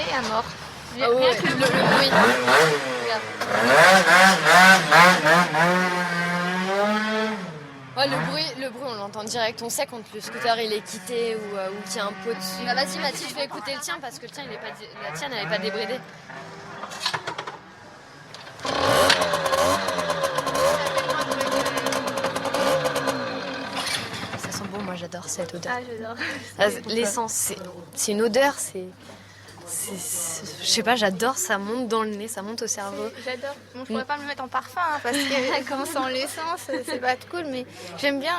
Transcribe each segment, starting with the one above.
effrayer à mort. Ah ouais, Rien que le bruit. Regarde. Ouais, le bruit, on l'entend direct. On sait quand le scooter il est quitté ou qu'il y a un pot dessus. Bah, vas-y, Mathilde, je vais écouter le tien parce que le tien, la tienne, elle n'est pas débridée. Ça sent bon, moi j'adore cette odeur. Ah, j'adore. L'essence, c'est une odeur, je sais pas, j'adore, ça monte dans le nez, ça monte au cerveau. J'adore. Bon, je pourrais pas me le mettre en parfum hein, parce que quand on sent l'essence, c'est pas cool, mais j'aime bien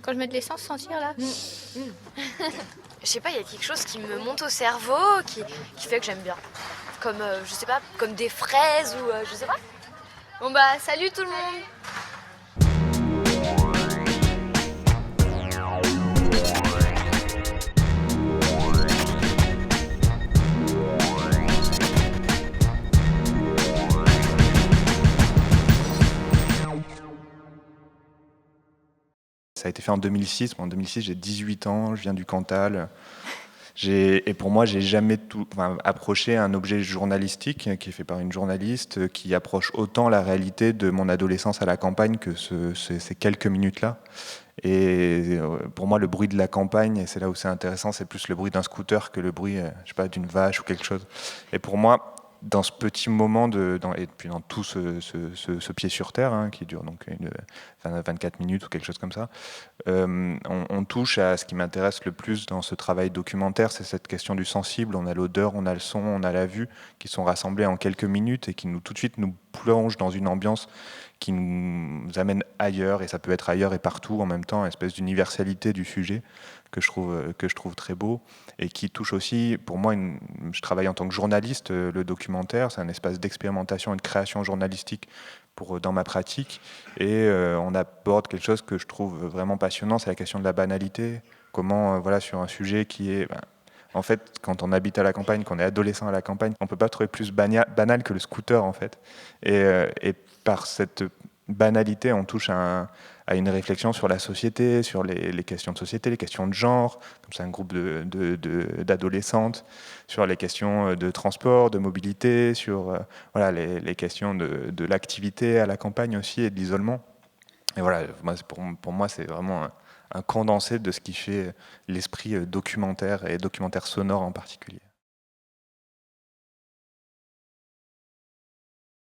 quand je mets de l'essence sentir là. Je sais pas, il y a quelque chose qui me monte au cerveau, qui fait que j'aime bien. Comme, je sais pas, comme des fraises ou je sais pas. Bon bah, salut tout le monde! Ça a été fait en 2006. Moi, en 2006, j'ai 18 ans, je viens du Cantal. Et pour moi, j'ai jamais approché un objet journalistique qui est fait par une journaliste qui approche autant la réalité de mon adolescence à la campagne que ces quelques minutes-là. Et pour moi, le bruit de la campagne, et c'est là où c'est intéressant, c'est plus le bruit d'un scooter que le bruit, je sais pas, d'une vache ou quelque chose. Et pour moi, dans ce petit moment et puis dans tout ce pied sur terre hein, qui dure donc 24 minutes ou quelque chose comme ça, on touche à ce qui m'intéresse le plus dans ce travail documentaire, c'est cette question du sensible. On a l'odeur, on a le son, on a la vue, qui sont rassemblés en quelques minutes et qui tout de suite nous plongent dans une ambiance qui nous amène ailleurs, et ça peut être ailleurs et partout en même temps, une espèce d'universalité du sujet que je trouve très beau et qui touche aussi, pour moi, je travaille en tant que journaliste, le documentaire, c'est un espace d'expérimentation et de création journalistique dans ma pratique, et on aborde quelque chose que je trouve vraiment passionnant, c'est la question de la banalité, comment, sur un sujet qui est... en fait, quand on habite à la campagne, quand on est adolescent à la campagne, on ne peut pas trouver plus banal que le scooter, en fait. Et par cette banalité, on touche à une réflexion sur la société, sur les questions de société, les questions de genre, comme c'est un groupe d'adolescentes, sur les questions de transport, de mobilité, sur les questions de l'activité à la campagne aussi et de l'isolement. Et voilà, pour moi, c'est vraiment un condensé de ce qui fait l'esprit documentaire et documentaire sonore en particulier.